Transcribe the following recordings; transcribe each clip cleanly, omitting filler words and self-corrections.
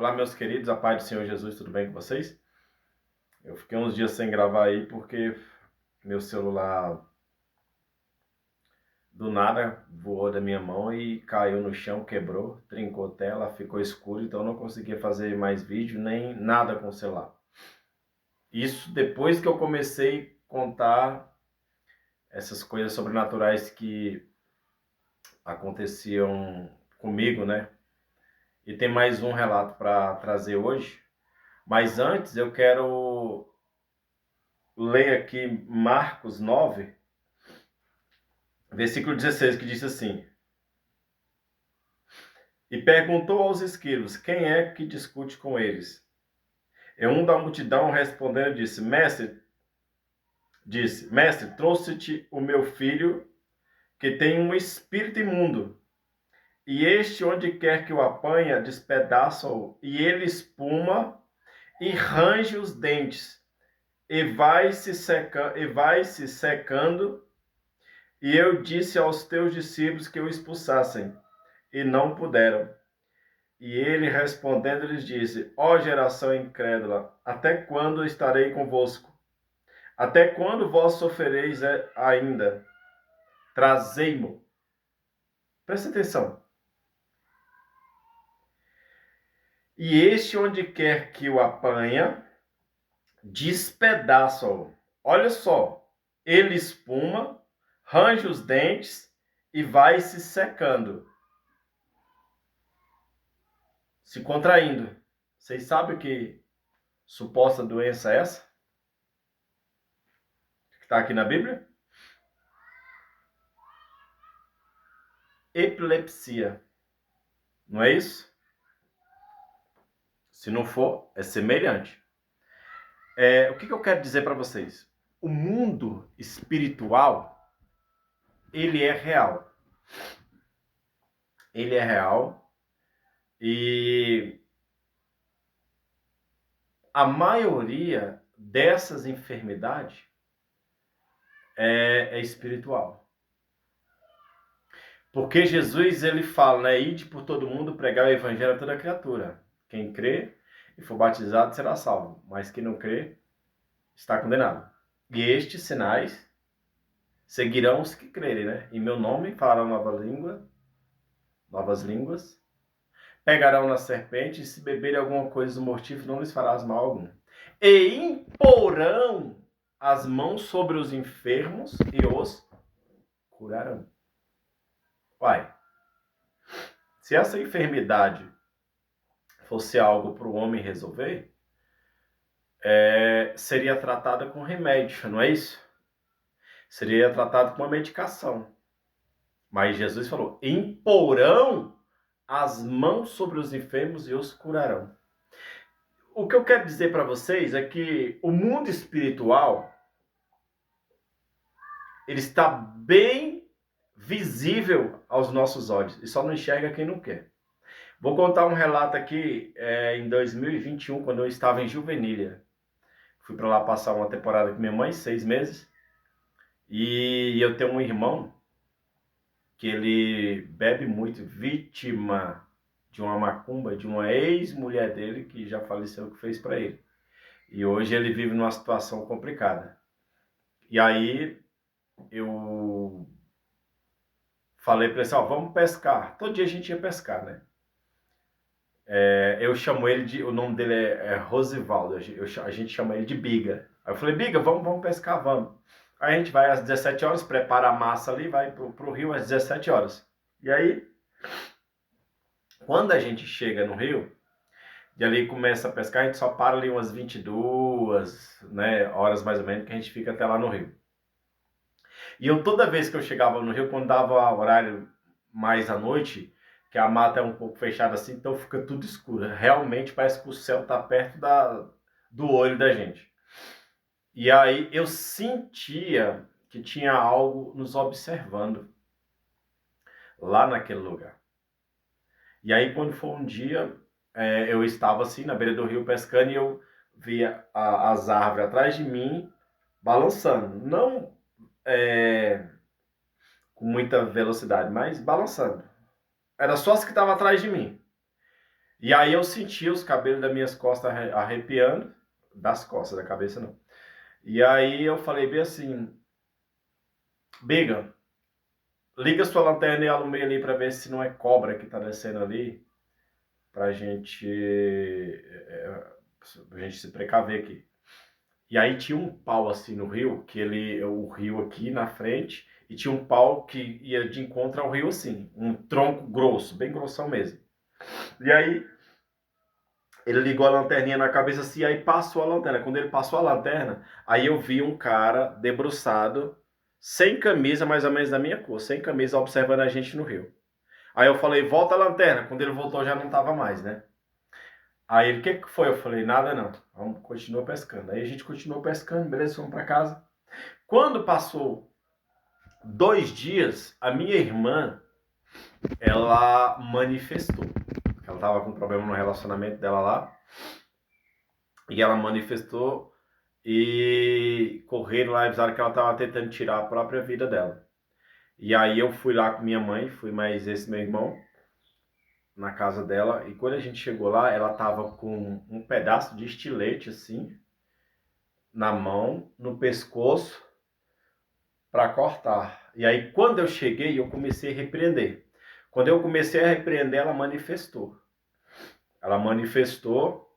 Olá, meus queridos, a paz do Senhor Jesus, tudo bem com vocês? Eu fiquei uns dias sem gravar aí porque meu celular do nada voou da minha mão e caiu no chão, quebrou, trincou a tela, ficou escuro, então eu não conseguia fazer mais vídeo nem nada com o celular. Isso depois que eu comecei a contar essas coisas sobrenaturais que aconteciam comigo, né? E tem mais um relato para trazer hoje. Mas antes eu quero ler aqui Marcos 9, versículo 16, que diz assim: E perguntou aos escribas, quem é que discute com eles? E um da multidão respondendo Mestre, trouxe-te o meu filho, que tem um espírito imundo, e este, onde quer que o apanha, despedaça-o, e ele espuma e range os dentes, e vai se secando. E eu disse aos teus discípulos que o expulsassem, e não puderam. E ele respondendo lhes disse: Ó geração incrédula, até quando estarei convosco? Até quando vós sofrereis ainda? Trazei-mo. Presta atenção. E este, onde quer que o apanha, despedaça-o. Olha só, ele espuma, range os dentes e vai se secando, se contraindo. Vocês sabem que suposta doença é essa? Que está aqui na Bíblia? Epilepsia. Não é isso? Se não for, é semelhante. O que eu quero dizer para vocês? O mundo espiritual, ele é real. Ele é real e a maioria dessas enfermidades é espiritual. Porque Jesus, ele fala, né? Ide por todo mundo pregar o evangelho a toda criatura. Quem crê e for batizado será salvo, mas quem não crê está condenado. E estes sinais seguirão os que crerem, né? Em meu nome falarão novas línguas, pegarão na serpente, e se beberem alguma coisa do mortífero, não lhes farás mal algum. E imporão as mãos sobre os enfermos e os curarão. Uai, se essa enfermidade fosse algo para o homem resolver, seria tratada com remédio, não é isso? Seria tratada com uma medicação. Mas Jesus falou, imporão as mãos sobre os enfermos e os curarão. O que eu quero dizer para vocês é que o mundo espiritual, ele está bem visível aos nossos olhos e só não enxerga quem não quer. Vou contar um relato aqui em 2021, quando eu estava em Juvenília. Fui para lá passar uma temporada com minha mãe, 6 meses. E eu tenho um irmão que ele bebe muito, vítima de uma macumba, de uma ex-mulher dele que já faleceu, que fez para ele. E hoje ele vive numa situação complicada. E aí eu falei para ele assim, vamos pescar. Todo dia a gente ia pescar, né? Eu chamo ele de... O nome dele é Rosivaldo. A gente chama ele de Biga. Aí eu falei, Biga, vamos pescar, vamos. Aí a gente vai às 17 horas, prepara a massa ali, vai pro rio às 17 horas. E aí, quando a gente chega no rio, e ali começa a pescar, a gente só para ali umas 22, né, horas mais ou menos, que a gente fica até lá no rio. E eu, toda vez que eu chegava no rio, quando dava horário mais à noite, que a mata é um pouco fechada assim, então fica tudo escuro. Realmente parece que o céu está perto do olho da gente. E aí eu sentia que tinha algo nos observando lá naquele lugar. E aí quando foi um dia, eu estava assim na beira do rio pescando e eu via as árvores atrás de mim balançando. Não com muita velocidade, mas balançando. Era só as que estavam atrás de mim. E aí eu senti os cabelos das minhas costas arrepiando, das costas, da cabeça não. E aí eu falei bem assim, Biga, liga sua lanterna e alumeia ali para ver se não é cobra que tá descendo ali, pra gente, pra gente se precaver aqui. E aí tinha um pau assim no rio, o rio aqui na frente, e tinha um pau que ia de encontro ao rio assim, um tronco grosso, bem grossão mesmo. E aí ele ligou a lanterninha na cabeça assim, aí passou a lanterna. Quando ele passou a lanterna, aí eu vi um cara debruçado, sem camisa, mais ou menos da minha cor, sem camisa, observando a gente no rio. Aí eu falei, volta a lanterna. Quando ele voltou já não tava mais, né? Aí ele, o que foi? Eu falei, nada não, vamos, continua pescando. Aí a gente continuou pescando, beleza, fomos para casa. Quando passou 2 dias, a minha irmã, ela manifestou. Ela tava com problema no relacionamento dela lá. E ela manifestou e correram lá e avisaram que ela estava tentando tirar a própria vida dela. E aí eu fui lá com minha mãe, fui mais esse meu irmão, na casa dela. E quando a gente chegou lá, ela tava com um pedaço de estilete assim, na mão, no pescoço, para cortar. E aí quando eu cheguei, eu comecei a repreender. Quando eu comecei a repreender, ela manifestou. Ela manifestou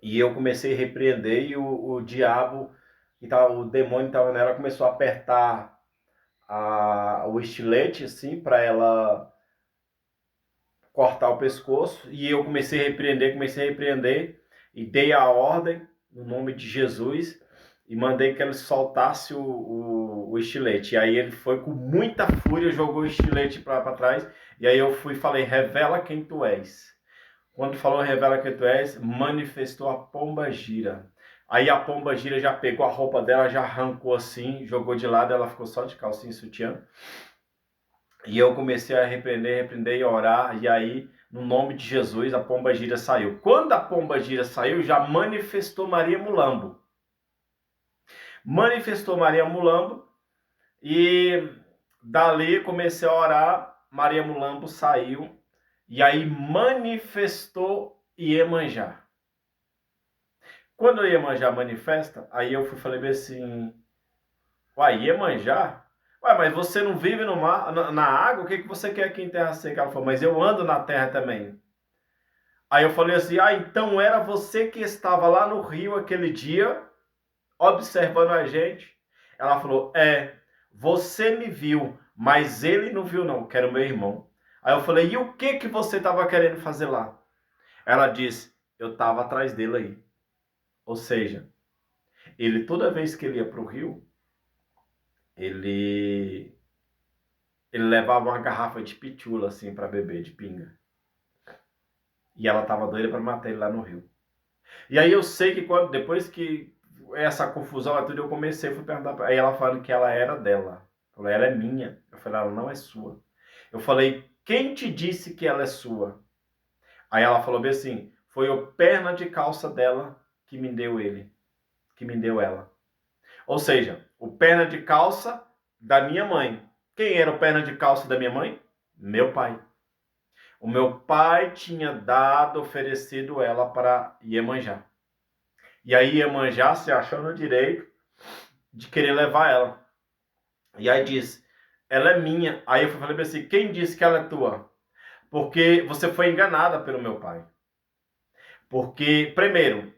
e eu comecei a repreender e o diabo, o demônio que estava nela começou a apertar o estilete assim para ela cortar o pescoço e eu comecei a repreender e dei a ordem no nome de Jesus e mandei que ele soltasse o estilete. E aí ele foi com muita fúria, jogou o estilete para trás e aí eu fui e falei, revela quem tu és. Quando falou revela quem tu és, manifestou a pomba gira. Aí a pomba gira já pegou a roupa dela, já arrancou assim, jogou de lado, ela ficou só de calcinha e sutiã. E eu comecei a repreender e orar, e aí, no nome de Jesus, a pomba gira saiu. Quando a pomba gira saiu, já manifestou Maria Mulambo. Manifestou Maria Mulambo, e dali comecei a orar, Maria Mulambo saiu, e aí manifestou Iemanjá. Quando a Iemanjá manifesta, aí eu falei assim, uai, Iemanjá? Ué, mas você não vive no mar, na água? O que você quer aqui em terra seca? Ela falou, mas eu ando na terra também. Aí eu falei assim, então era você que estava lá no rio aquele dia, observando a gente? Ela falou, você me viu, mas ele não viu não, que era o meu irmão. Aí eu falei, e o que você estava querendo fazer lá? Ela disse, eu estava atrás dele aí. Ou seja, ele toda vez que ele ia para o rio, ele levava uma garrafa de pitula assim para beber, de pinga. E ela tava doida para matar ele lá no rio. E aí eu sei que depois que essa confusão tudo, eu fui perguntar pra ela. Aí ela falou que ela era dela. Falou, ela é minha. Eu falei, ela não é sua. Eu falei, quem te disse que ela é sua? Aí ela falou bem assim, foi o perna de calça dela que me deu ele, que me deu ela. Ou seja, o perna de calça da minha mãe. Quem era o perna de calça da minha mãe? Meu pai. O meu pai tinha oferecido ela para Iemanjá. E aí Iemanjá se achou no direito de querer levar ela. E aí diz, ela é minha. Aí eu falei assim, quem disse que ela é tua? Porque você foi enganada pelo meu pai. Porque, primeiro,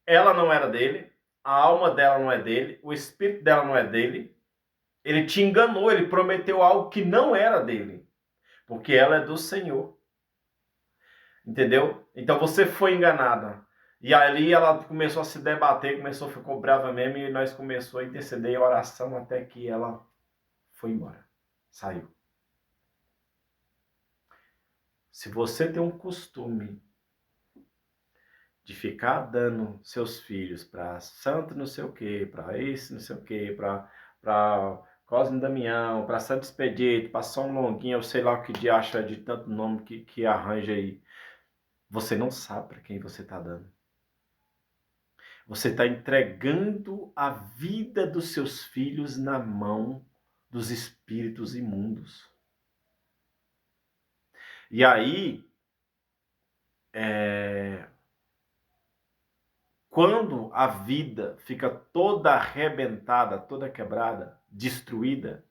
ela não era dele, a alma dela não é dele, o espírito dela não é dele. Ele te enganou, ele prometeu algo que não era dele. Porque ela é do Senhor. Entendeu? Então você foi enganada. E ali ela começou a se debater, ficou brava mesmo, e nós começamos a interceder em oração até que ela foi embora. Saiu. Se você tem um costume de ficar dando seus filhos para santo não sei o que, para esse não sei o que, para Cosme Damião, para Santo Expedito, para São Longuinho, eu sei lá o que de acha de tanto nome que arranja aí. Você não sabe para quem você está dando. Você está entregando a vida dos seus filhos na mão dos espíritos imundos. E aí, Quando a vida fica toda arrebentada, toda quebrada, destruída,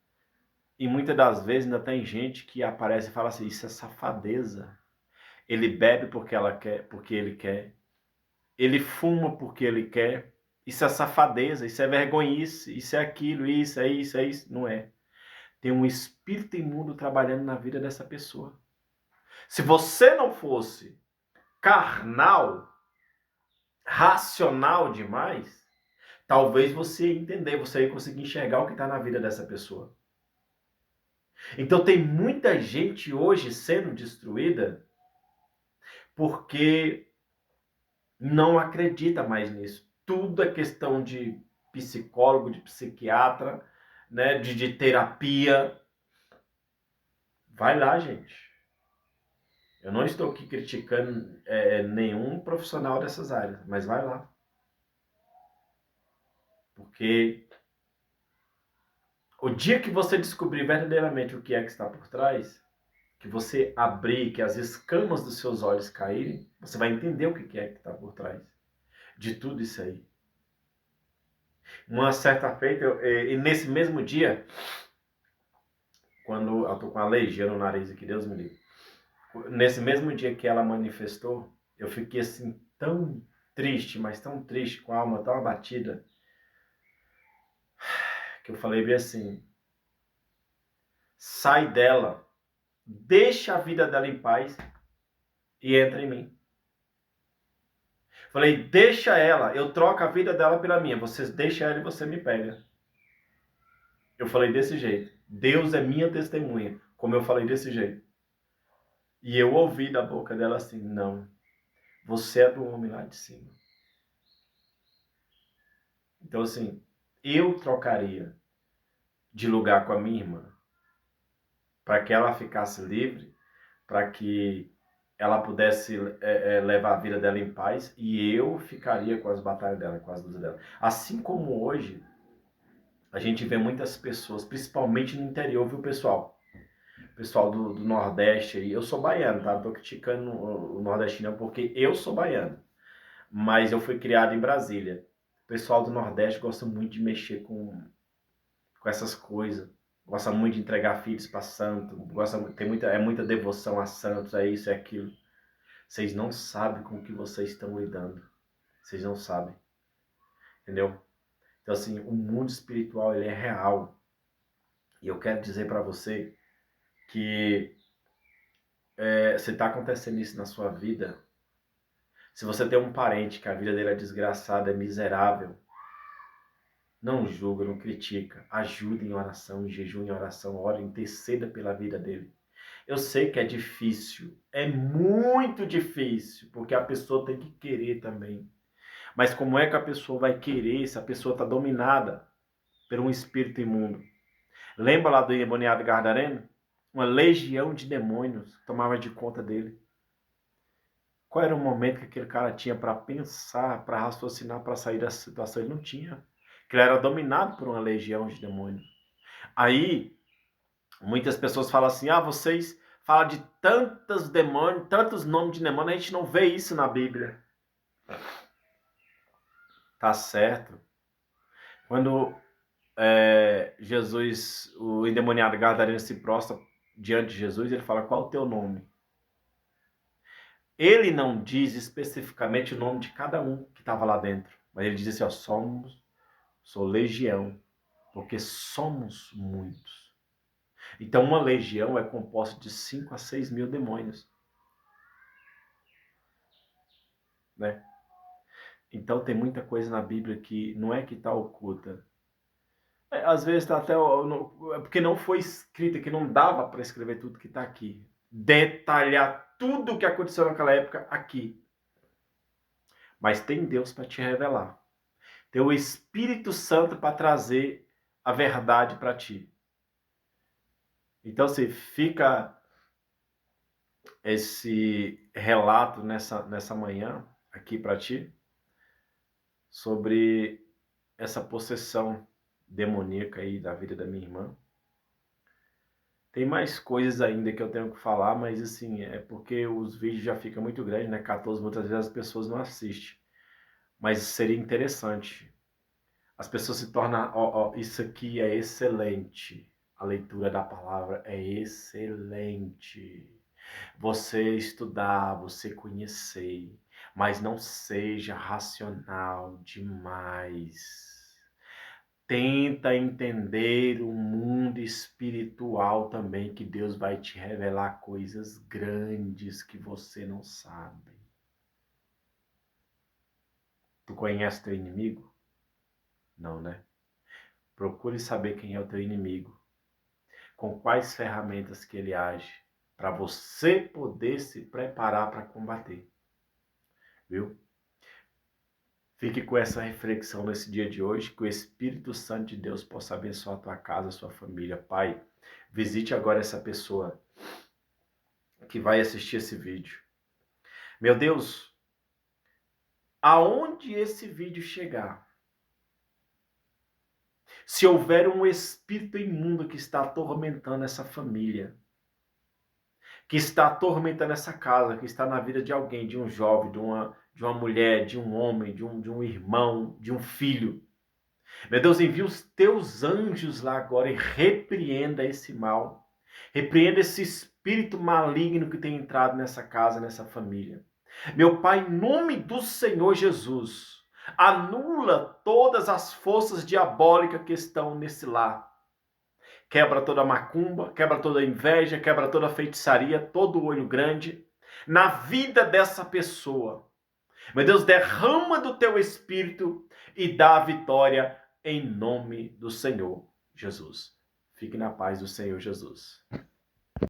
e muitas das vezes ainda tem gente que aparece e fala assim, isso é safadeza. Ele bebe porque ela quer, porque ele quer. Ele fuma porque ele quer. Isso é safadeza, isso é vergonhice, isso é aquilo, isso é isso, é isso. Não é. Tem um espírito imundo trabalhando na vida dessa pessoa. Se você não fosse carnal, racional demais, talvez você ia entender, você ia conseguir enxergar o que está na vida dessa pessoa. Então tem muita gente hoje sendo destruída porque não acredita mais nisso. Tudo é questão de psicólogo, de psiquiatra, né, de terapia. Vai lá, gente. Eu não estou aqui criticando nenhum profissional dessas áreas, mas vai lá. Porque o dia que você descobrir verdadeiramente o que é que está por trás, que você abrir, que as escamas dos seus olhos caírem, você vai entender o que é que está por trás de tudo isso aí. Uma certa feita, e nesse mesmo dia, quando eu tô com alergia no nariz aqui, Deus me livre. Nesse mesmo dia que ela manifestou, eu fiquei assim tão triste, mas tão triste, com a alma tão abatida, que eu falei bem assim, sai dela, deixa a vida dela em paz e entra em mim. Falei, deixa ela, eu troco a vida dela pela minha, você deixa ela e você me pega. Eu falei desse jeito, Deus é minha testemunha, como eu falei desse jeito. E eu ouvi da boca dela assim, não, você é do homem lá de cima. Então assim, eu trocaria de lugar com a minha irmã, para que ela ficasse livre, para que ela pudesse levar a vida dela em paz, e eu ficaria com as batalhas dela, com as lutas dela. Assim como hoje, a gente vê muitas pessoas, principalmente no interior, viu, pessoal? Pessoal do Nordeste aí, eu sou baiano, tá? Não tô criticando o nordestino porque eu sou baiano, mas eu fui criado em Brasília. O pessoal do Nordeste gosta muito de mexer com essas coisas. Gosta muito de entregar filhos para santo. É muita devoção a santos, é isso, é aquilo. Vocês não sabem com o que vocês estão lidando. Vocês não sabem. Entendeu? Então, assim, o mundo espiritual, ele é real. E eu quero dizer para você que se está acontecendo isso na sua vida, se você tem um parente que a vida dele é desgraçada, é miserável, não julga, não critica. Ajude em oração, em jejum, em oração, ore, interceda pela vida dele. Eu sei que é difícil, é muito difícil, porque a pessoa tem que querer também. Mas como é que a pessoa vai querer se a pessoa está dominada por um espírito imundo? Lembra lá do endemoniado Gadareno? Uma legião de demônios tomava de conta dele. Qual era o momento que aquele cara tinha para pensar, para raciocinar, para sair dessa situação? Ele não tinha. Ele era dominado por uma legião de demônios. Aí, muitas pessoas falam assim, vocês falam de tantos demônios, tantos nomes de demônio, a gente não vê isso na Bíblia. Tá certo. Quando Jesus, o endemoniado Gadareno se prostra diante de Jesus, ele fala, qual é o teu nome? Ele não diz especificamente o nome de cada um que estava lá dentro, mas ele diz assim, sou legião, porque somos muitos. Então uma legião é composta de 5 a 6 mil demônios. Né? Então tem muita coisa na Bíblia que não é que está oculta. Às vezes está até... porque não foi escrita, que não dava para escrever tudo que está aqui. Detalhar tudo o que aconteceu naquela época aqui. Mas tem Deus para te revelar. Tem o Espírito Santo para trazer a verdade para ti. Então, se fica esse relato nessa manhã aqui para ti sobre essa possessão demoníaca aí da vida da minha irmã. Tem mais coisas ainda que eu tenho que falar, mas assim, é porque os vídeos já ficam muito grandes, né? 14, muitas vezes as pessoas não assistem. Mas seria interessante. As pessoas se tornam, ó, isso aqui é excelente. A leitura da palavra é excelente. Você estudar, você conhecer, mas não seja racional demais. Tenta entender o mundo espiritual também, que Deus vai te revelar coisas grandes que você não sabe. Tu conhece teu inimigo? Não, né? Procure saber quem é o teu inimigo, com quais ferramentas que ele age, para você poder se preparar para combater, viu? Fique com essa reflexão nesse dia de hoje, que o Espírito Santo de Deus possa abençoar a tua casa, a sua família. Pai, visite agora essa pessoa que vai assistir esse vídeo. Meu Deus, aonde esse vídeo chegar, se houver um espírito imundo que está atormentando essa família, que está atormentando essa casa, que está na vida de alguém, de um jovem, de uma mulher, de um homem, de um irmão, de um filho, meu Deus, envia os teus anjos lá agora e repreenda esse mal. Repreenda esse espírito maligno que tem entrado nessa casa, nessa família. Meu Pai, em nome do Senhor Jesus, anula todas as forças diabólicas que estão nesse lar. Quebra toda a macumba, quebra toda a inveja, quebra toda a feitiçaria, todo o olho grande na vida dessa pessoa. Meu Deus, derrama do teu espírito e dá a vitória em nome do Senhor Jesus. Fique na paz do Senhor Jesus.